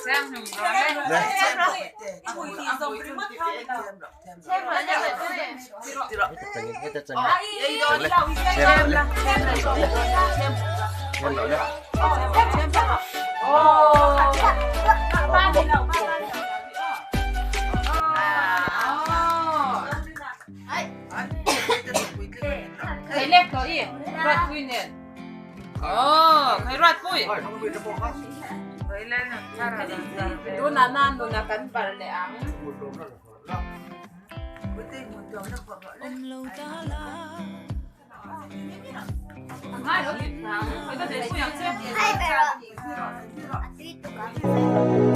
xem mình nói lên. Xem rồi. hết trơn thấy lép có ý rót vui nè thấy rót vui thấy lên là đồ nan đồ na cắn vào lẹ áng hai nó người ta để vui ăn xem Hai pero. Así tu